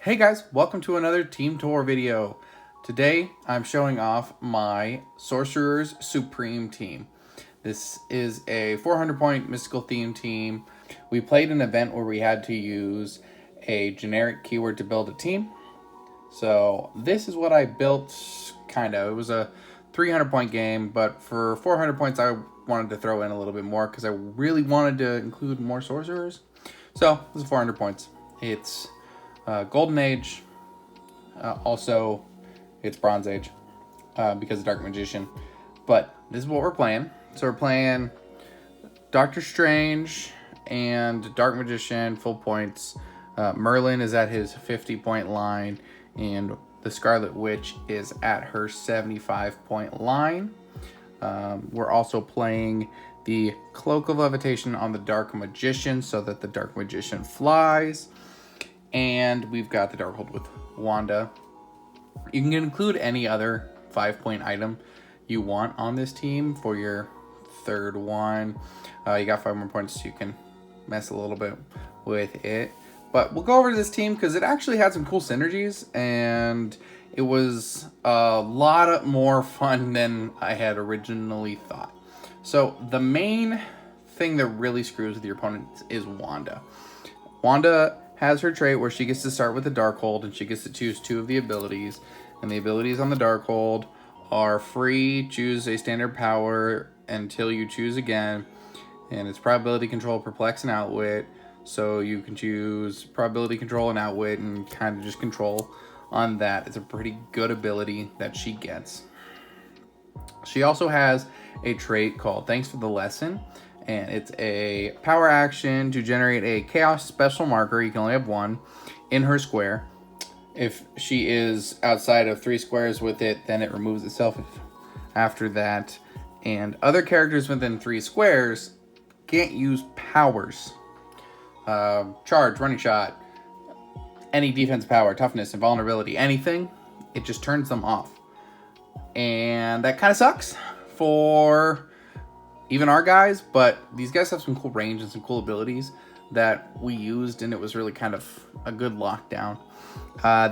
Hey guys, welcome to another Team Tour video. Today I'm showing off my Sorcerers Supreme team. This is a 400 point mystical theme team. We played an event where we had to use a generic keyword to build a team. So this is what I built, kind of. It was a 300 point game, but for 400 points I wanted to throw in a little bit more because I really wanted to include more sorcerers. So this is 400 points. It's Golden Age, also it's Bronze Age because of Dark Magician. But this is what we're playing. So we're playing Doctor Strange and Dark Magician, full points. Merlin is at his 50 point line, and the Scarlet Witch is at her 75 point line. We're also playing the Cloak of Levitation on the Dark Magician so that the Dark Magician flies. And we've got the Darkhold with Wanda. You can include any other 5 point item you want on this team for your third one. You got 5 more points, so you can mess a little bit with it. But we'll go over to this team because it actually had some cool synergies, and it was a lot more fun than I had originally thought. So the main thing that really screws with your opponents is Wanda. Wanda has her trait where she gets to start with the Darkhold, and she gets to choose 2 of the abilities. And the abilities on the Darkhold are free, choose a standard power until you choose again, and it's probability control, perplex, and outwit. So you can choose probability control and outwit and kind of just control on that. It's a pretty good ability that she gets. She also has a trait called Thanks for the Lesson, and it's a power action to generate a chaos special marker. You can only have 1 in her square. If she is outside of 3 squares with it, then it removes itself after that. And other characters within 3 squares can't use powers. Charge, running shot, any defense power, toughness, invulnerability, anything, it just turns them off. And that kind of sucks for even our guys, but these guys have some cool range and some cool abilities that we used, and it was really kind of a good lockdown.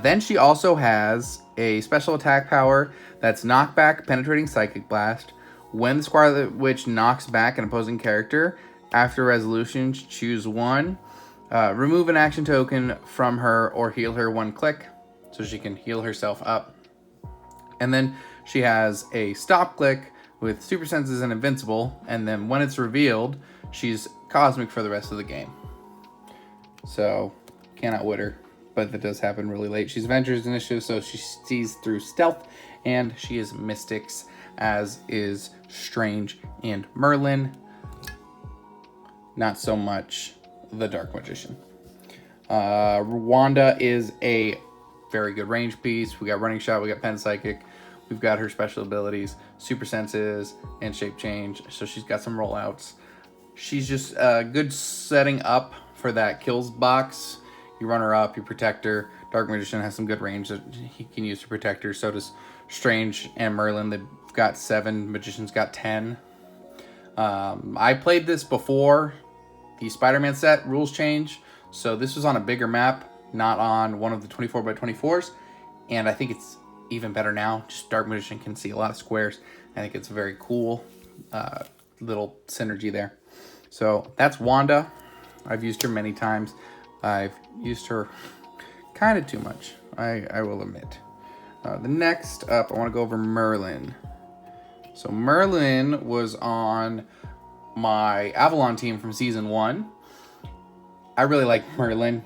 Then she also has a special attack power that's knockback, penetrating psychic blast. When the Scarlet Witch knocks back an opposing character, after resolution, choose 1. Remove an action token from her or heal her 1 click, so she can heal herself up. And then she has a stop click with super senses and invincible, and then when it's revealed, she's cosmic for the rest of the game. So cannot wit her, but that does happen really late. She's Avengers Initiative, so she sees through stealth, and she is Mystics, as is Strange and Merlin. Not so much the Dark Magician. Wanda is a very good range piece. We got Running Shot, we got Pen Psychic, we've got her special abilities, Super Senses, and Shape Change, so she's got some rollouts. She's just good setting up for that kills box. You run her up, you protect her. Dark Magician has some good range that he can use to protect her. So does Strange and Merlin. They've got 7, Magician's got 10. I played this before the Spider-Man set rules change, so this was on a bigger map, not on one of the 24x24s, and I think it's even better now. Just Dark Magician can see a lot of squares. I think it's a very cool little synergy there. So that's Wanda. I've used her many times. I've used her kind of too much, I will admit. The next up, I want to go over Merlin. So Merlin was on my Avalon team from season 1. I really like Merlin.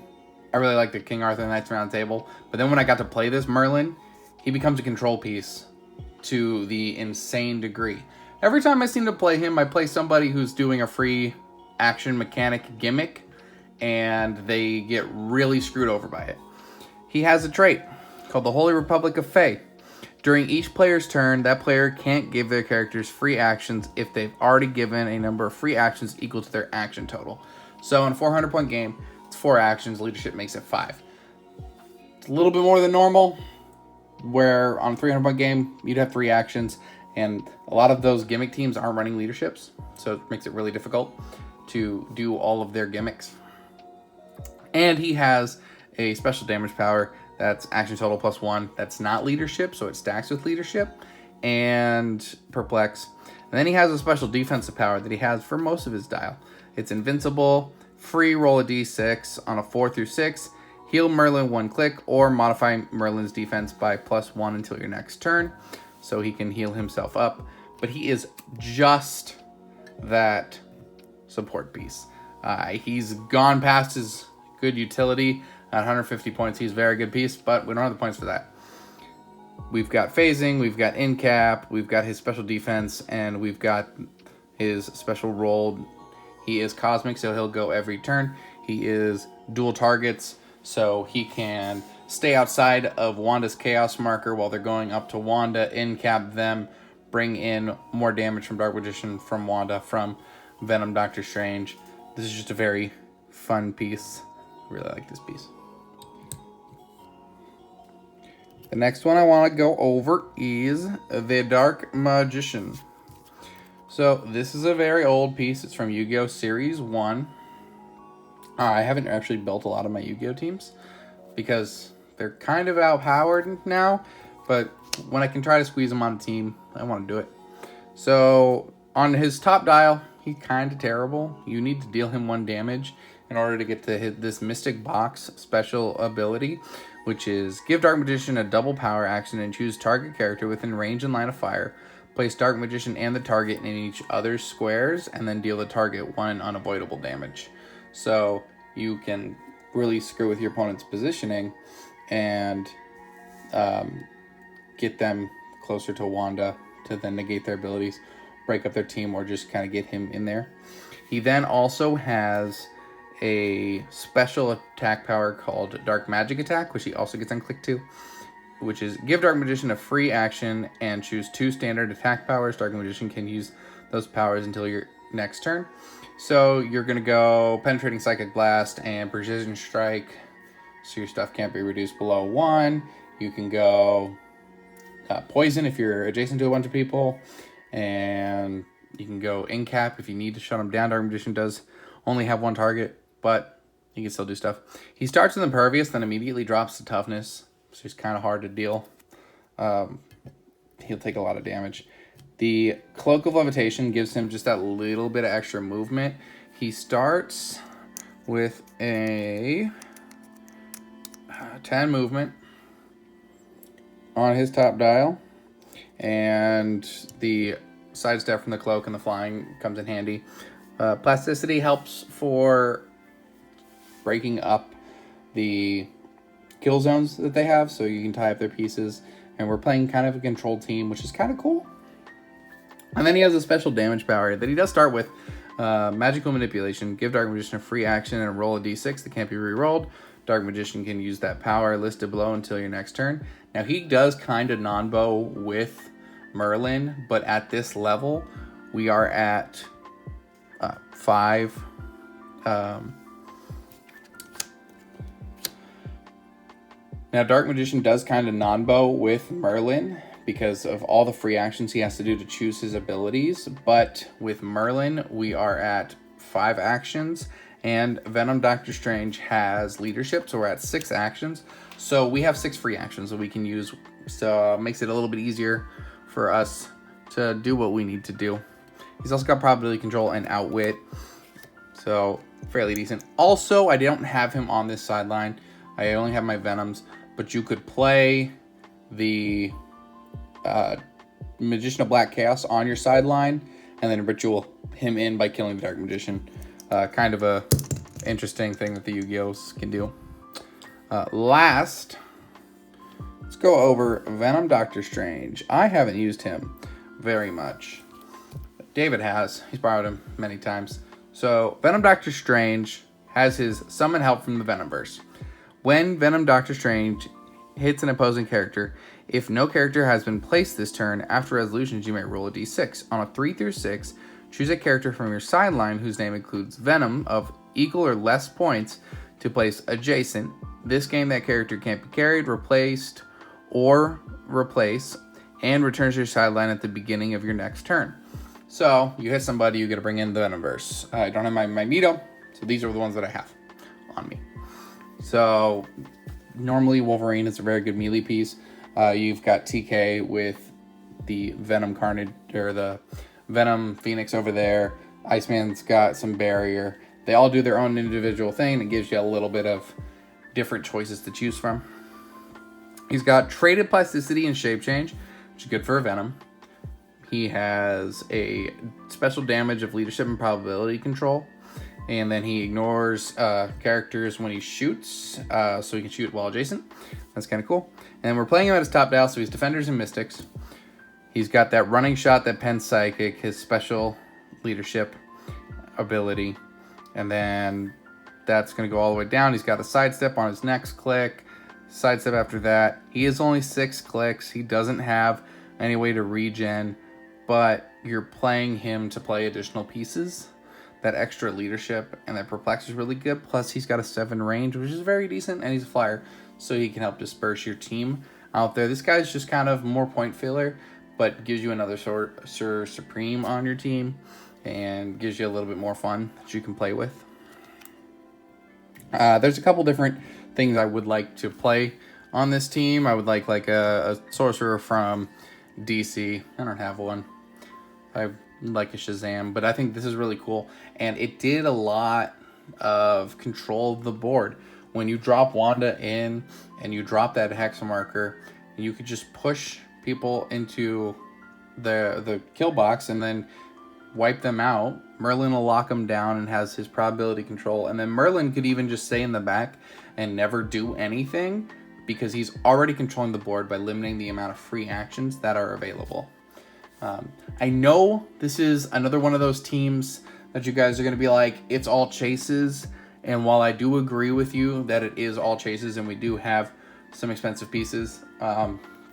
I really like the King Arthur Knights Round Table. But then when I got to play this Merlin, he becomes a control piece to the insane degree. Every time I seem to play him, I play somebody who's doing a free action mechanic gimmick, and they get really screwed over by it. He has a trait called the Holy Republic of Fae. During each player's turn, that player can't give their characters free actions if they've already given a number of free actions equal to their action total. So in a 400 point game, it's 4 actions, leadership makes it 5. It's a little bit more than normal, where on a 300 point game, you'd have 3 actions, and a lot of those gimmick teams aren't running leaderships, so it makes it really difficult to do all of their gimmicks. And he has a special damage power that's action total +1. That's not leadership, so it stacks with leadership and perplex. And then he has a special defensive power that he has for most of his dial. It's invincible, free roll a d6 on a 4 through 6, heal Merlin 1 click, or modify Merlin's defense by +1 until your next turn. So he can heal himself up. But he is just that support piece. He's gone past his good utility. At 150 points, he's a very good piece, but we don't have the points for that. We've got phasing, we've got in cap, we've got his special defense, and we've got his special roll. He is cosmic, so he'll go every turn. He is dual targets, so he can stay outside of Wanda's chaos marker while they're going up to Wanda, in cap them, bring in more damage from Dark Magician, from Wanda, from Venom, Doctor Strange. This is just a very fun piece. I really like this piece. The next one I want to go over is the Dark Magician. So this is a very old piece. It's from Yu-Gi-Oh! Series 1. I haven't actually built a lot of my Yu-Gi-Oh! Teams because they're kind of outpowered now, but when I can try to squeeze them on a team, I want to do it. So on his top dial, he's kind of terrible. You need to deal him 1 damage in order to get to hit this Mystic Box special ability, which is give Dark Magician a double power action and choose target character within range and line of fire. Place Dark Magician and the target in each other's squares, and then deal the target 1 unavoidable damage. So you can really screw with your opponent's positioning and get them closer to Wanda to then negate their abilities, break up their team, or just kind of get him in there. He then also has a special attack power called Dark Magic Attack, which he also gets on Click 2, which is give Dark Magician a free action and choose 2 standard attack powers. Dark Magician can use those powers until your next turn. So you're going to go Penetrating Psychic Blast and Precision Strike, so your stuff can't be reduced below 1. You can go Poison if you're adjacent to a bunch of people, and you can go in cap if you need to shut him down. Dark Magician does only have 1 target, but he can still do stuff. He starts with Impervious, then immediately drops to Toughness, so he's kind of hard to deal. He'll take a lot of damage. The Cloak of Levitation gives him just that little bit of extra movement. He starts with a 10 movement on his top dial, and the sidestep from the cloak and the flying comes in handy. Plasticity helps for breaking up the kill zones that they have, so you can tie up their pieces, and we're playing kind of a control team, which is kind of cool. And then he has a special damage power that he does start with. Magical Manipulation. Give Dark Magician a free action and roll a d6 that can't be re-rolled. Dark Magician can use that power listed below until your next turn. Now he does kind of non-bow with Merlin, but at this level, we are at 5. Now Dark Magician does kind of non-bow with Merlin because of all the free actions he has to do to choose his abilities, but with Merlin, we are at 5 actions, and Venom Doctor Strange has leadership, so we're at 6 actions. So we have 6 free actions that we can use, so it makes it a little bit easier for us to do what we need to do. He's also got probability control and outwit, so fairly decent. Also, I don't have him on this sideline. I only have my Venoms, but you could play the Magician of Black Chaos on your sideline and then ritual him in by killing the Dark Magician. Kind of a interesting thing that the Yu-Gi-Ohs can do. Last, let's go over Venom Doctor Strange. I haven't used him very much. David has. He's borrowed him many times. So Venom Doctor Strange has his summon help from the Venomverse. When Venom Doctor Strange hits an opposing character, if no character has been placed this turn, after resolutions you may roll a d6. On a 3 through 6, choose a character from your sideline whose name includes Venom of equal or less points to place adjacent. This game that character can't be carried, replaced, or replace, and returns to your sideline at the beginning of your next turn. So you hit somebody, you get to bring in the Venomverse. I don't have my Mito, so these are the ones that I have on me. So normally Wolverine is a very good melee piece. You've got TK with the Venom Carnage, or the Venom Phoenix over there. Iceman's got some barrier. They all do their own individual thing. It gives you a little bit of different choices to choose from. He's got traded plasticity and shape change, which is good for a Venom. He has a special damage of leadership and probability control. And then he ignores characters when he shoots, so he can shoot while adjacent. That's kind of cool. And we're playing him at his top dial, so he's Defenders and Mystics. He's got that running shot, that Pen Psychic, his special leadership ability. And then that's going to go all the way down. He's got a sidestep on his next click. Sidestep after that. He is only 6 clicks. He doesn't have any way to regen, but you're playing him to play additional pieces. That extra leadership and that perplex is really good. Plus, he's got a 7 range, which is very decent, and he's a flyer, so he can help disperse your team out there. This guy's just kind of more point filler, but gives you another Sorcerer Supreme on your team and gives you a little bit more fun that you can play with. There's a couple different things I would like to play on this team. I would like a sorcerer from DC. I don't have one. I like a Shazam, but I think this is really cool, and it did a lot of control of the board. When you drop Wanda in and you drop that hex marker, you could just push people into the kill box and then wipe them out. Merlin will lock them down and has his probability control, and then Merlin could even just stay in the back and never do anything because he's already controlling the board by limiting the amount of free actions that are available. I know this is another one of those teams that you guys are going to be like, it's all chases. And while I do agree with you that it is all chases and we do have some expensive pieces,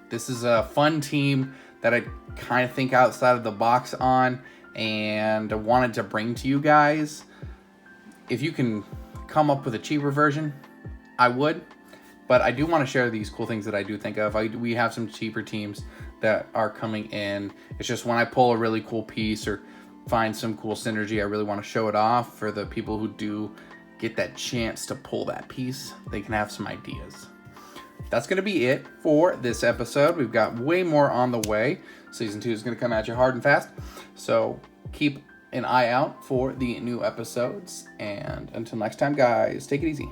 this is a fun team that I kind of think outside of the box on and wanted to bring to you guys. If you can come up with a cheaper version, I would. But I do want to share these cool things that I do think of. We have some cheaper teams that are coming in. It's just when I pull a really cool piece or find some cool synergy, I really want to show it off for the people who do get that chance to pull that piece. They can have some ideas. That's going to be it for this episode. We've got way more on the way. Season 2 is going to come at you hard and fast. So keep an eye out for the new episodes. And until next time, guys, take it easy.